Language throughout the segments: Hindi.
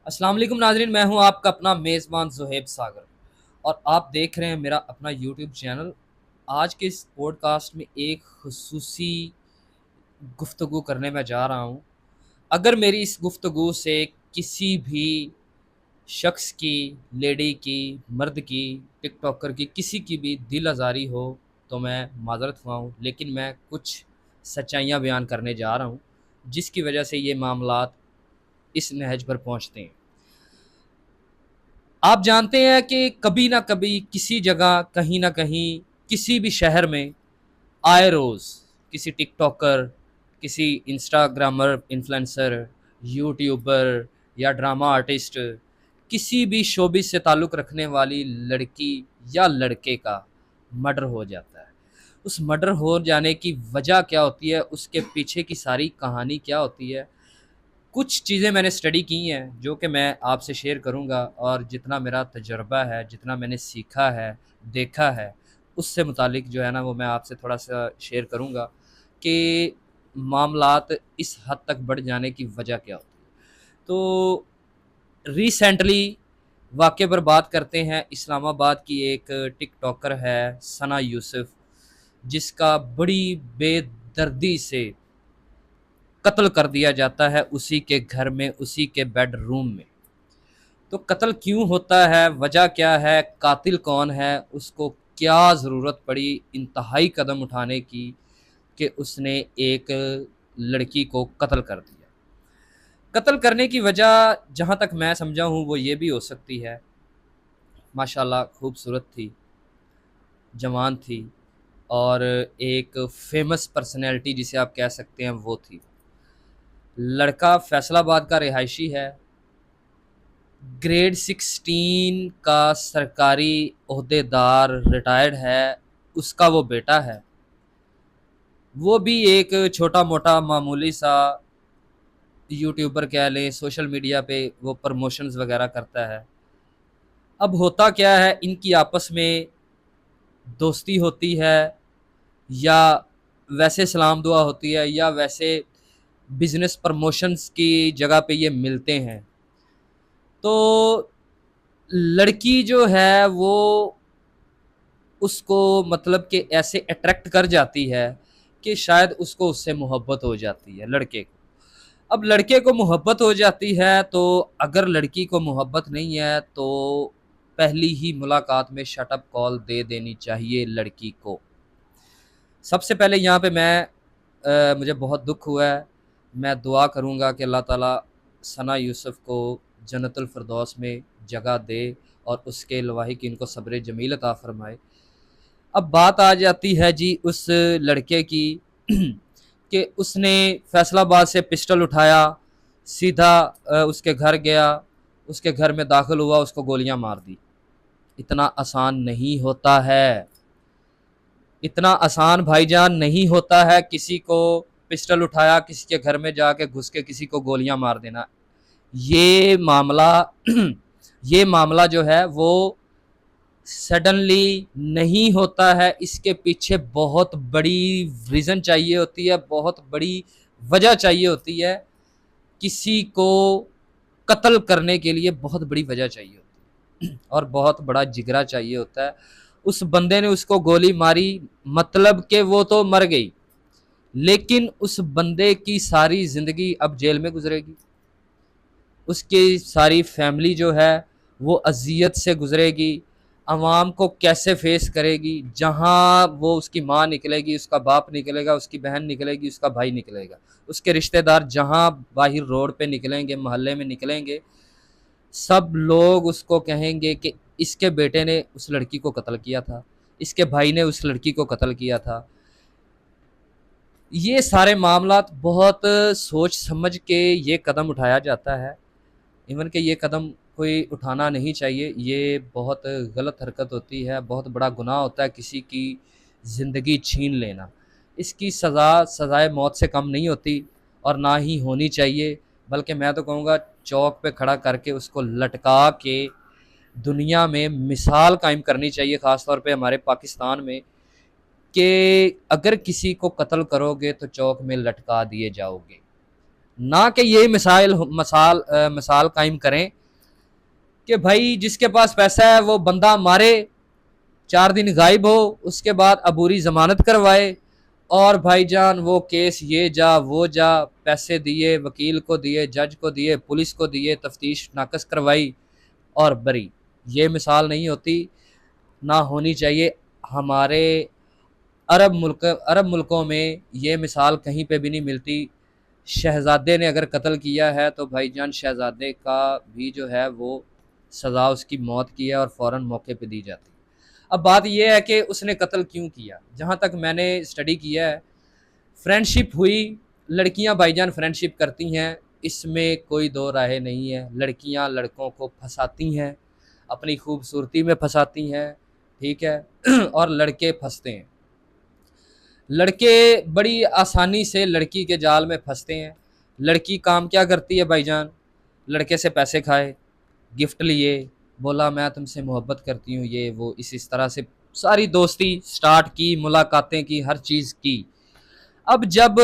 अस्सलाम वालेकुम नाज़रीन, मैं हूं आपका अपना मेज़बान ज़ुहैब सागर और आप देख रहे हैं मेरा अपना यूट्यूब चैनल। आज के इस पॉडकास्ट में एक ख़ुसूसी गुफ्तगू करने मैं जा रहा हूं। अगर मेरी इस गुफ्तगू से किसी भी शख्स की, लेडी की, मर्द की, टिकटॉकर की, किसी की भी दिल आज़ारी हो तो मैं माज़रत ख़्वाह हूँ, लेकिन मैं कुछ सच्चाइयाँ बयान करने जा रहा हूँ, जिसकी वजह से ये मामलात इस नहज पर पहुँचते हैं। आप जानते हैं कि कभी ना कभी किसी जगह, कहीं ना कहीं, किसी भी शहर में आए रोज़ किसी टिकटॉकर, किसी इंस्टाग्रामर, इन्फ्लुएंसर, यूट्यूबर या ड्रामा आर्टिस्ट, किसी भी शोबिस से ताल्लुक़ रखने वाली लड़की या लड़के का मर्डर हो जाता है। उस मर्डर हो जाने की वजह क्या होती है, उसके पीछे की सारी कहानी क्या होती है, कुछ चीज़ें मैंने स्टडी की हैं जो कि मैं आपसे शेयर करूँगा और जितना मेरा तजुर्बा है, जितना मैंने सीखा है, देखा है, उससे मुतालिक जो है ना वो मैं आपसे थोड़ा-सा शेयर करूँगा कि मामलात इस हद तक बढ़ जाने की वजह क्या होती है। तो रिसेंटली वाक़ये पर बात करते हैं। इस्लामाबाद की एक टिकटॉकर है सना यूसुफ, जिसका बड़ी बेदर्दी से कत्ल कर दिया जाता है उसी के घर में, उसी के बेडरूम में। तो कत्ल क्यों होता है, वजह क्या है, कातिल कौन है, उसको क्या ज़रूरत पड़ी इंतहाई कदम उठाने की कि उसने एक लड़की को कत्ल कर दिया। कत्ल करने की वजह जहाँ तक मैं समझा हूँ वो ये भी हो सकती है, माशाल्लाह खूबसूरत थी, जवान थी और एक फ़ेमस पर्सनैलिटी जिसे आप कह सकते हैं वो थी। लड़का फैसलाबाद का रिहायशी है, ग्रेड 16 का सरकारी ओहदेदार रिटायर्ड है, उसका वो बेटा है। वो भी एक छोटा-मोटा मामूली सा यूट्यूबर कह लें, सोशल मीडिया पे वो प्रमोशंस वगैरह करता है। अब होता क्या है, इनकी आपस में दोस्ती होती है या वैसे सलाम दुआ होती है या वैसे बिज़नेस प्रमोशंस की जगह पे ये मिलते हैं। तो लड़की जो है वो उसको मतलब कि ऐसे अट्रैक्ट कर जाती है कि शायद उसको उससे मोहब्बत हो जाती है लड़के को। अब लड़के को मोहब्बत हो जाती है तो अगर लड़की को मोहब्बत नहीं है तो पहली ही मुलाकात में शट अप कॉल दे देनी चाहिए लड़की को। सबसे पहले यहाँ पे मुझे बहुत दुःख हुआ है। मैं दुआ करूँगा कि अल्लाह ताला सना यूसुफ को जन्नतुल फ़िरदौस में जगह दे और उसके लवाहिकीन को सब्र जमील अता फ़रमाए। अब बात आ जाती है जी उस लड़के की कि उसने फैसलाबाद से पिस्टल उठाया, सीधा उसके घर गया, उसके घर में दाखिल हुआ, उसको गोलियां मार दी। इतना आसान नहीं होता है, इतना आसान भाईजान नहीं होता है किसी को पिस्टल उठाया, किसी के घर में जाके घुस के किसी को गोलियां मार देना। ये मामला ये मामला जो है वो सडनली नहीं होता है, इसके पीछे बहुत बड़ी रीज़न चाहिए होती है, बहुत बड़ी वजह चाहिए होती है। किसी को कत्ल करने के लिए बहुत बड़ी वजह चाहिए होती है और बहुत बड़ा जिगरा चाहिए होता है। उस बंदे ने उसको गोली मारी, मतलब कि वो तो मर गई, लेकिन उस बंदे की सारी ज़िंदगी अब जेल में गुजरेगी। उसकी सारी फैमिली जो है वो अज़ियत से गुजरेगी, आवाम को कैसे फेस करेगी। जहाँ वो उसकी माँ निकलेगी, उसका बाप निकलेगा, उसकी बहन निकलेगी, उसका भाई निकलेगा, उसके रिश्तेदार जहाँ बाहर रोड पे निकलेंगे, मोहल्ले में निकलेंगे, सब लोग उसको कहेंगे कि इसके बेटे ने उस लड़की को कत्ल किया था, इसके भाई ने उस लड़की को कत्ल किया था। ये सारे मामलात बहुत सोच समझ के ये कदम उठाया जाता है। इवन कि ये कदम कोई उठाना नहीं चाहिए, ये बहुत गलत हरकत होती है, बहुत बड़ा गुनाह होता है किसी की ज़िंदगी छीन लेना। इसकी सज़ाए मौत से कम नहीं होती और ना ही होनी चाहिए, बल्कि मैं तो कहूँगा चौक पे खड़ा करके उसको लटका के दुनिया में मिसाल कायम करनी चाहिए, ख़ास तौर पे हमारे पाकिस्तान में, कि अगर किसी को कत्ल करोगे तो चौक में लटका दिए जाओगे। ना कि ये मिसाल कायम करें कि भाई जिसके पास पैसा है वो बंदा मारे, 4 दिन गायब हो, उसके बाद अबूरी जमानत करवाए, और भाईजान वो केस ये जा वो जा, पैसे दिए, वकील को दिए, जज को दिए, पुलिस को दिए, तफ्तीश नाकस करवाई और बरी। ये मिसाल नहीं होती, ना होनी चाहिए। हमारे अरब मुल्कों में ये मिसाल कहीं पे भी नहीं मिलती। शहज़ादे ने अगर कत्ल किया है तो भाईजान शहज़ादे का भी जो है वो सज़ा उसकी मौत की है और फ़ौरन मौके पे दी जाती है। अब बात ये है कि उसने कत्ल क्यों किया। जहाँ तक मैंने स्टडी किया है, फ्रेंडशिप हुई, लड़कियां भाईजान फ्रेंडशिप करती हैं, इसमें कोई दो राय नहीं है। लड़कियां लड़कों को फंसाती हैं, अपनी खूबसूरती में फंसाती हैं, ठीक है और लड़के फंसते हैं। लड़के बड़ी आसानी से लड़की के जाल में फंसते हैं। लड़की काम क्या करती है भाईजान, लड़के से पैसे खाए, गिफ्ट लिए, बोला मैं तुमसे मोहब्बत करती हूँ, ये वो, इस तरह से सारी दोस्ती स्टार्ट की, मुलाकातें की, हर चीज़ की। अब जब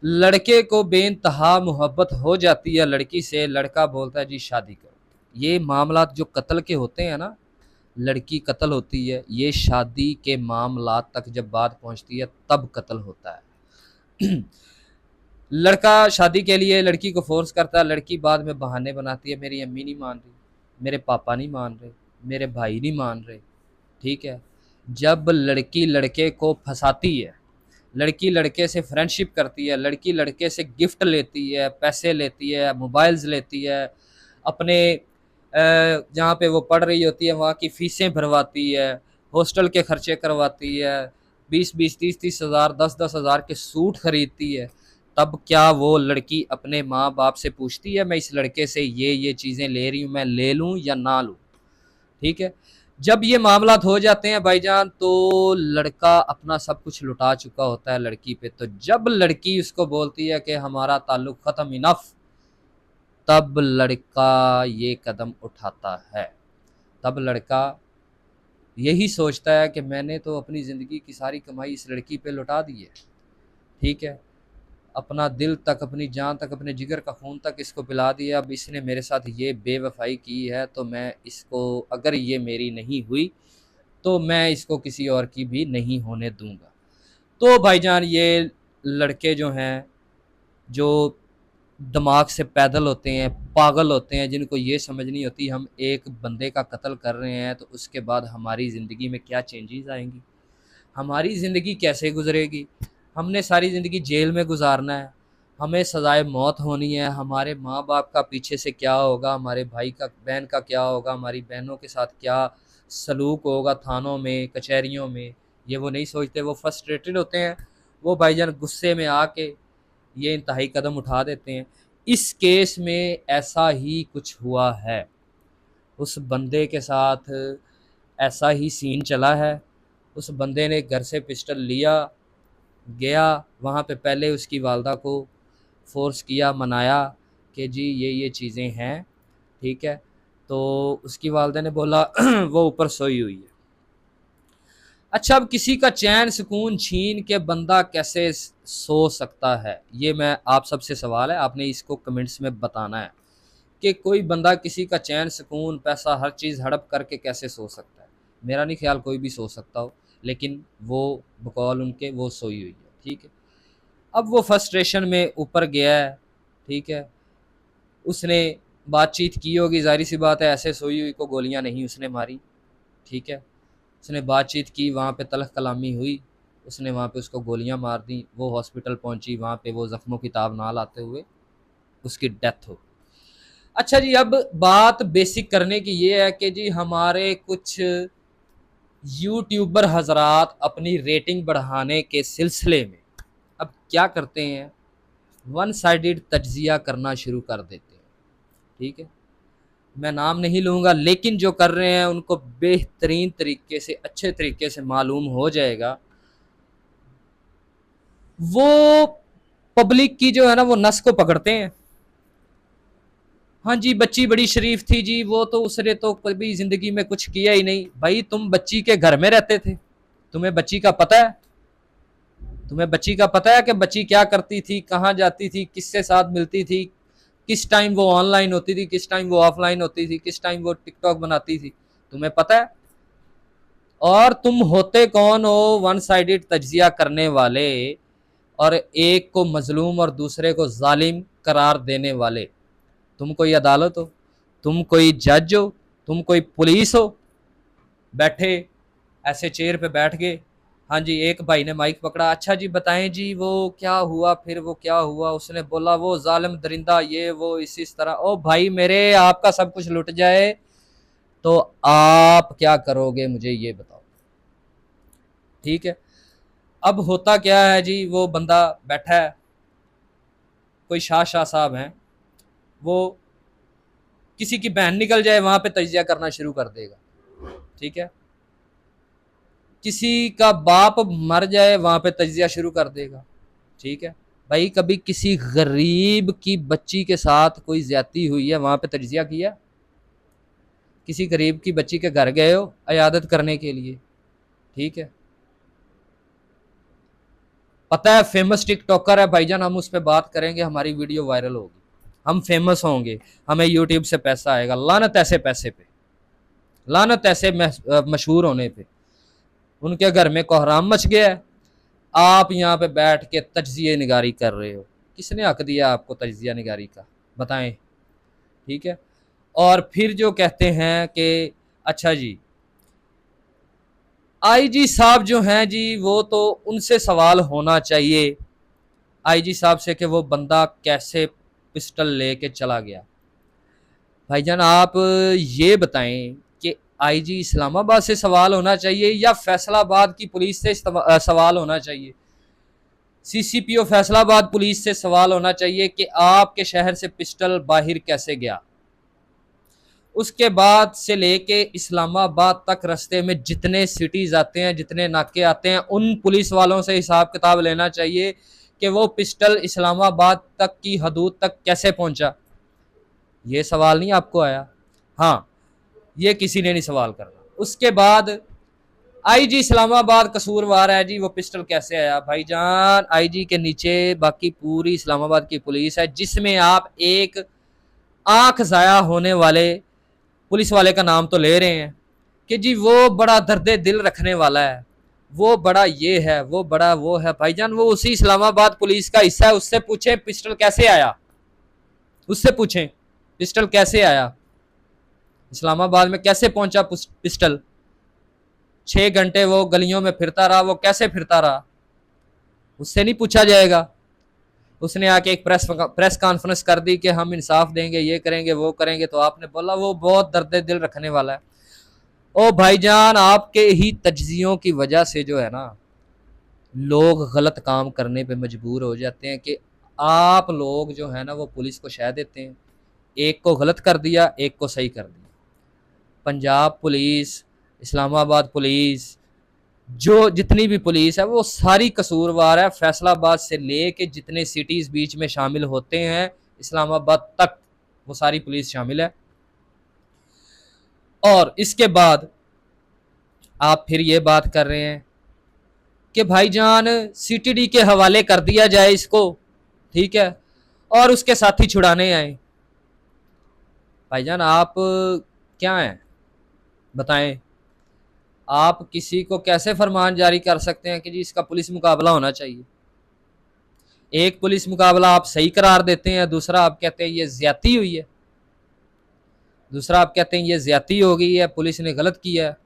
लड़के को बेइंतहा मोहब्बत हो जाती है लड़की से, लड़का बोलता है जी शादी करो। ये मामलात जो कत्ल के होते हैं ना, लड़की कत्ल होती है, ये शादी के मामलात तक जब बात पहुंचती है तब कत्ल होता है। लड़का शादी के लिए लड़की को फोर्स करता है, लड़की बाद में बहाने बनाती है, मेरी अम्मी नहीं मान रही, मेरे पापा नहीं मान रहे, मेरे भाई नहीं मान रहे, ठीक है। जब लड़की लड़के को फंसाती है, लड़की लड़के से फ्रेंडशिप करती है, लड़की लड़के से गिफ्ट लेती है, पैसे लेती है, मोबाइल्स लेती है, अपने जहाँ पे वो पढ़ रही होती है वहाँ की फ़ीसें भरवाती है, हॉस्टल के खर्चे करवाती है, 20-20, 30-30 हज़ार, 10-10 हज़ार के सूट खरीदती है, तब क्या वो लड़की अपने माँ बाप से पूछती है मैं इस लड़के से ये चीज़ें ले रही हूँ, मैं ले लूँ या ना लूँ, ठीक है। जब ये मामलात हो जाते हैं भाईजान तो लड़का अपना सब कुछ लुटा चुका होता है लड़की पे। तो जब लड़की उसको बोलती है कि हमारा ताल्लुक ख़त्म, इनफ, तब लड़का ये कदम उठाता है। तब लड़का यही सोचता है कि मैंने तो अपनी ज़िंदगी की सारी कमाई इस लड़की पे लुटा दी है, ठीक है, अपना दिल तक, अपनी जान तक, अपने जिगर का खून तक इसको पिला दिया, अब इसने मेरे साथ ये बेवफाई की है तो मैं इसको, अगर ये मेरी नहीं हुई तो मैं इसको किसी और की भी नहीं होने दूंगा। तो भाईजान ये लड़के जो हैं, जो दिमाग से पैदल होते हैं, पागल होते हैं, जिनको ये समझ नहीं होती हम एक बंदे का कत्ल कर रहे हैं तो उसके बाद हमारी ज़िंदगी में क्या चेंजेस आएंगी, हमारी ज़िंदगी कैसे गुजरेगी, हमने सारी ज़िंदगी जेल में गुजारना है, हमें सज़ाए मौत होनी है, हमारे माँ बाप का पीछे से क्या होगा, हमारे भाई का बहन का क्या होगा, हमारी बहनों के साथ क्या सलूक होगा थानों में, कचहरियों में, ये वो नहीं सोचते। वो फ्रस्ट्रेटेड होते हैं, वो भाईजान गुस्से में आके ये इंतहाई कदम उठा देते हैं। इस केस में ऐसा ही कुछ हुआ है, उस बंदे के साथ ऐसा ही सीन चला है। उस बंदे ने घर से पिस्टल लिया, गया वहाँ पे, पहले उसकी वालदा को फ़ोर्स किया, मनाया कि जी ये चीज़ें हैं, ठीक है। तो उसकी वालदा ने बोला वो ऊपर सोई हुई है। अच्छा, अब किसी का चैन सुकून छीन के बंदा कैसे सो सकता है, ये मैं आप सबसे सवाल है, आपने इसको कमेंट्स में बताना है कि कोई बंदा किसी का चैन सुकून, पैसा, हर चीज़ हड़प करके कैसे सो सकता है। मेरा नहीं ख्याल कोई भी सो सकता हो, लेकिन वो बकौल उनके वो सोई हुई है, ठीक है। अब वो फ्रस्ट्रेशन में ऊपर गया है, ठीक है, उसने बातचीत की होगी, ज़ाहिर सी बात है, ऐसे सोई हुई को गोलियां नहीं उसने मारी, ठीक है। उसने बातचीत की, वहाँ पे तलख़ कलामी हुई, उसने वहाँ पे उसको गोलियां मार दी, वो हॉस्पिटल पहुँची, वहाँ पे वो ज़ख्मों की ताब ना लाते हुए उसकी डेथ हो। अच्छा जी, अब बात बेसिक करने की ये है कि जी हमारे कुछ यूट्यूबर हजरात अपनी रेटिंग बढ़ाने के सिलसिले में अब क्या करते हैं, वन साइडेड तज्जिया करना शुरू कर देते हैं, ठीक है। मैं नाम नहीं लूँगा, लेकिन जो कर रहे हैं उनको बेहतरीन तरीके से, अच्छे तरीके से मालूम हो जाएगा। वो पब्लिक की जो है ना वो नस को पकड़ते हैं। हाँ जी, बच्ची बड़ी शरीफ थी जी, वो तो उसने तो कभी ज़िंदगी में कुछ किया ही नहीं। भाई तुम बच्ची के घर में रहते थे, तुम्हें बच्ची का पता है? तुम्हें बच्ची का पता है कि बच्ची क्या करती थी, कहाँ जाती थी, किससे साथ मिलती थी, किस टाइम वो ऑनलाइन होती थी, किस टाइम वो ऑफलाइन होती थी, किस टाइम वो टिकटॉक बनाती थी, तुम्हें पता है? और तुम होते कौन हो वन साइडेड तज्जिया करने वाले, और एक को मजलूम और दूसरे को जालिम करार देने वाले? तुम कोई अदालत हो? तुम कोई जज हो? तुम कोई पुलिस हो? बैठे ऐसे चेयर पे बैठ गए। हाँ जी, एक भाई ने माइक पकड़ा, अच्छा जी बताएं जी वो क्या हुआ, फिर वो क्या हुआ? उसने बोला वो जालिम दरिंदा ये वो इस तरह। ओ भाई मेरे, आपका सब कुछ लुट जाए तो आप क्या करोगे, मुझे ये बताओ। ठीक है, अब होता क्या है जी, वो बंदा बैठा है, कोई शाह साहब हैं, वो किसी की बहन निकल जाए वहां पे तजिया करना शुरू कर देगा। ठीक है, किसी का बाप मर जाए वहां पे तजिया शुरू कर देगा। ठीक है भाई, कभी किसी गरीब की बच्ची के साथ कोई ज्यादती हुई है, वहां पे तजिया किया? किसी गरीब की बच्ची के घर गए हो अयादत करने के लिए? ठीक है, पता है फेमस टिकटॉकर है भाईजान, हम उस पर बात करेंगे, हमारी वीडियो वायरल होगी, हम फेमस होंगे, हमें यूट्यूब से पैसा आएगा। लानत ऐसे पैसे पे, लानत ऐसे मशहूर होने पे। उनके घर में कोहराम मच गया है, आप यहाँ पे बैठ के तज्जिए निगारी कर रहे हो। किसने हक दिया आपको तज्जिया निगारी का, बताएं? ठीक है, और फिर जो कहते हैं कि अच्छा जी आईजी साहब जो हैं जी, वो तो उनसे सवाल होना चाहिए आईजी साहब से कि वो बंदा कैसे पिस्टल लेके चला गया। भाईजान आप ये बताएं कि आईजी इस्लामाबाद से सवाल होना चाहिए या फैसलाबाद की पुलिस से सवाल होना चाहिए? सीसीपीओ फैसलाबाद पुलिस से सवाल होना चाहिए कि आपके शहर से पिस्टल बाहर कैसे गया। उसके बाद से लेके इस्लामाबाद तक रास्ते में जितने सिटीज आते हैं, जितने नाके आते हैं, उन पुलिस वालों से हिसाब किताब लेना चाहिए कि वो पिस्टल इस्लामाबाद तक की हदूद तक कैसे पहुंचा। ये सवाल नहीं आपको आया? हाँ, ये किसी ने नहीं सवाल करना। उसके बाद आईजी इस्लामाबाद कसूरवार है जी, वो पिस्टल कैसे आया? भाईजान आईजी के नीचे बाकी पूरी इस्लामाबाद की पुलिस है, जिसमें आप एक आंख जाया होने वाले पुलिस वाले का नाम तो ले रहे हैं कि जी वो बड़ा दर्दे दिल रखने वाला है, वो बड़ा ये है, वो बड़ा वो है। भाईजान वो उसी इस्लामाबाद पुलिस का हिस्सा है, उससे पूछें पिस्टल कैसे आया, उससे पूछें पिस्टल कैसे आया, इस्लामाबाद में कैसे पहुंचा पिस्टल। 6 घंटे वो गलियों में फिरता रहा, वो कैसे फिरता रहा, उससे नहीं पूछा जाएगा? उसने आके एक प्रेस कॉन्फ्रेंस कर दी कि हम इंसाफ देंगे, ये करेंगे, वो करेंगे, तो आपने बोला वो बहुत दर्द दिल रखने वाला है। ओ भाईजान आपके ही तज्जियों की वजह से जो है ना, लोग गलत काम करने पे मजबूर हो जाते हैं कि आप लोग जो है ना वो पुलिस को शह देते हैं, एक को गलत कर दिया, एक को सही कर दिया। पंजाब पुलिस, इस्लामाबाद पुलिस, जो जितनी भी पुलिस है वो सारी कसूरवार है। फैसलाबाद से लेके जितने सिटीज बीच में शामिल होते हैं इस्लामाबाद तक, वो सारी पुलिस शामिल है। और इसके बाद आप फिर ये बात कर रहे हैं कि भाईजान सीटीडी के हवाले कर दिया जाए इसको, ठीक है, और उसके साथी छुड़ाने आए। भाईजान आप क्या हैं, बताएं? आप किसी को कैसे फरमान जारी कर सकते हैं कि जी इसका पुलिस मुकाबला होना चाहिए? एक पुलिस मुकाबला आप सही करार देते हैं, दूसरा आप कहते हैं ये ज्यादती हुई है, दूसरा आप कहते हैं ये ज्यादती हो गई है, पुलिस ने गलत किया है।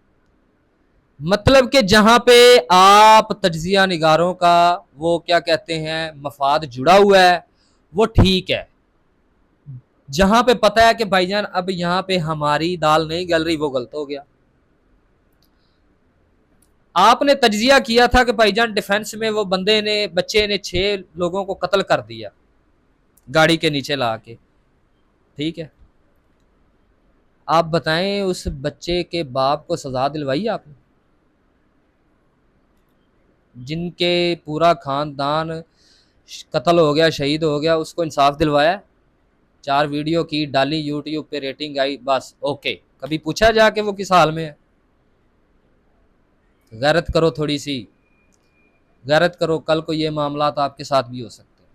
मतलब कि जहां पे आप तज्जिया निगारों का वो क्या कहते हैं मफाद जुड़ा हुआ है वो ठीक है, जहां पे पता है कि भाईजान अब यहाँ पे हमारी दाल नहीं गल रही, वो गलत हो गया। आपने तज्जिया किया था कि भाईजान डिफेंस में वो बंदे ने, बच्चे ने 6 लोगों को कत्ल कर दिया गाड़ी के नीचे ला के, ठीक है, आप बताएं उस बच्चे के बाप को सजा दिलवाई आपने? जिनके पूरा खानदान कत्ल हो गया, शहीद हो गया, उसको इंसाफ दिलवाया? 4 वीडियो की डाली यूट्यूब पे, रेटिंग आई, बस ओके। कभी पूछा जाके वो किस हाल में है? गैरत करो थोड़ी सी, गैरत करो, कल को ये मामला तो आपके साथ भी हो सकते हैं।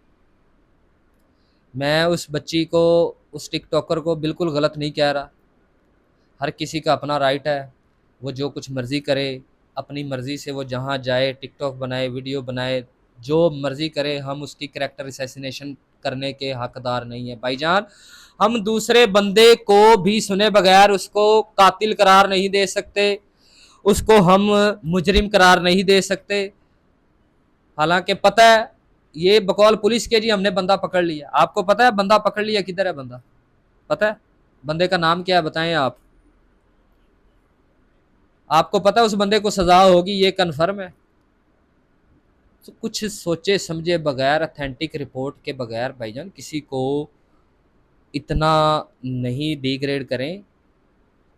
मैं उस बच्ची को, उस टिकटॉकर को बिल्कुल गलत नहीं कह रहा। हर किसी का अपना राइट है, वो जो कुछ मर्ज़ी करे, अपनी मर्ज़ी से वो जहाँ जाए टिकटॉक बनाए, वीडियो बनाए, जो मर्ज़ी करे। हम उसकी कैरेक्टर असैसिनेशन करने के हकदार नहीं है भाईजान। हम दूसरे बंदे को भी सुने बगैर उसको कातिल करार नहीं दे सकते, उसको हम मुजरिम करार नहीं दे सकते। हालांकि पता है ये बकौल पुलिस के, जी हमने बंदा पकड़ लिया। आपको पता है बंदा पकड़ लिया, किधर है बंदा? पता है बंदे का नाम क्या है? बताएं आप। आपको पता है उस बंदे को सजा होगी, ये कन्फर्म है। तो कुछ सोचे समझे बगैर, अथेंटिक रिपोर्ट के बगैर भाईजान किसी को इतना नहीं डिग्रेड करें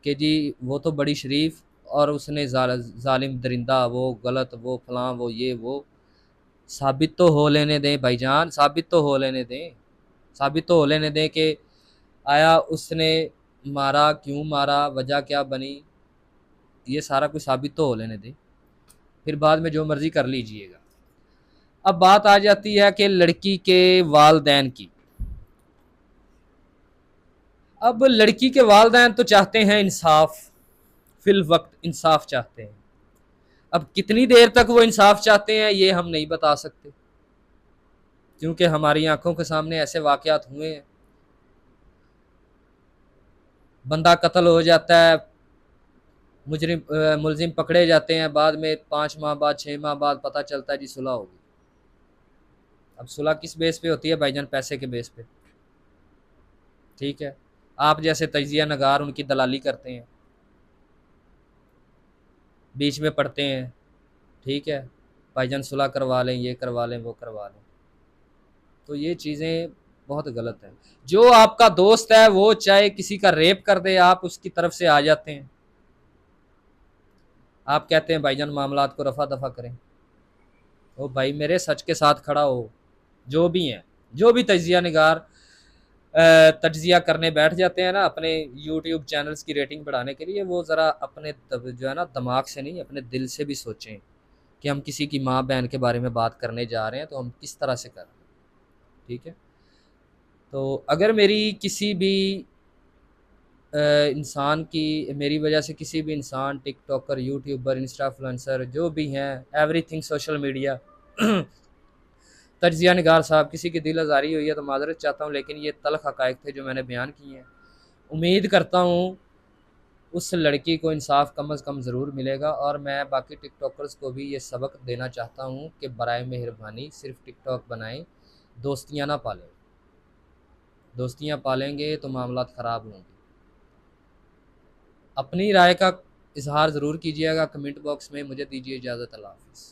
कि जी वो तो बड़ी शरीफ और उसने जालिम दरिंदा, वो गलत, वो फलां, वो ये वो। साबित तो हो लेने दें भाईजान, साबित तो हो लेने दें, साबित तो हो लेने दें कि आया उसने मारा, क्यों मारा, वजह क्या बनी, ये सारा कुछ साबित तो हो लेने दें। फिर बाद में जो मर्जी कर लीजिएगा। अब बात आ जाती है कि लड़की के वालदैन की। अब लड़की के वालदैन तो चाहते हैं इंसाफ, फिल वक्त इंसाफ चाहते हैं। अब कितनी देर तक वो इंसाफ चाहते हैं ये हम नहीं बता सकते, क्योंकि हमारी आंखों के सामने ऐसे वाकयात हुए हैं। बंदा कत्ल हो जाता है, मुलजिम पकड़े जाते हैं, बाद में 5 माह बाद, 6 माह बाद पता चलता है जी सुलह होगी। अब सुलह किस बेस पे होती है भाईजान? पैसे के बेस पे। ठीक है, आप जैसे तजिया नगार उनकी दलाली करते हैं, बीच में पड़ते हैं। ठीक है, भाईजान सुलह करवा लें, ये करवा लें, वो करवा लें। तो ये चीज़ें बहुत गलत है। जो आपका दोस्त है वो चाहे किसी का रेप कर दे, आप उसकी तरफ से आ जाते हैं। आप कहते हैं भाईजान मामलात को रफा दफा करें। ओ भाई मेरे, सच के साथ खड़ा हो। जो भी हैं, जो भी तजिया निगार तजिया करने बैठ जाते हैं ना अपने यूट्यूब चैनल्स की रेटिंग बढ़ाने के लिए, वो ज़रा अपने जो है ना दिमाग से नहीं, अपने दिल से भी सोचें कि हम किसी की माँ बहन के बारे में बात करने जा रहे हैं तो हम किस तरह से कर रहे हैं। ठीक है, तो अगर मेरी किसी भी इंसान की, मेरी वजह से किसी भी इंसान, टिकटॉकर, यूट्यूबर, इंस्टाफ्लुएंसर जो भी हैं, एवरीथिंग सोशल मीडिया, तजिया निगार साहब किसी की दिल आज़ारी हुई है तो माजरत चाहता हूँ, लेकिन ये तल्ख हक़ाइक़ थे जो मैंने बयान किए हैं। उम्मीद करता हूँ उस लड़की को इंसाफ कम अज़ कम ज़रूर मिलेगा। और मैं बाकी टिकटॉकर्स को भी ये सबक देना चाहता हूँ कि बराए मेहरबानी सिर्फ टिकटॉक बनाएं, दोस्तियाँ ना पालें। दोस्तियाँ पालेंगे तो मामलात ख़राब होंगे। अपनी राय का इजहार ज़रूर कीजिएगा कमेंट बॉक्स में। मुझे दीजिए इजाज़त। अल्लाह हाफ़िज़।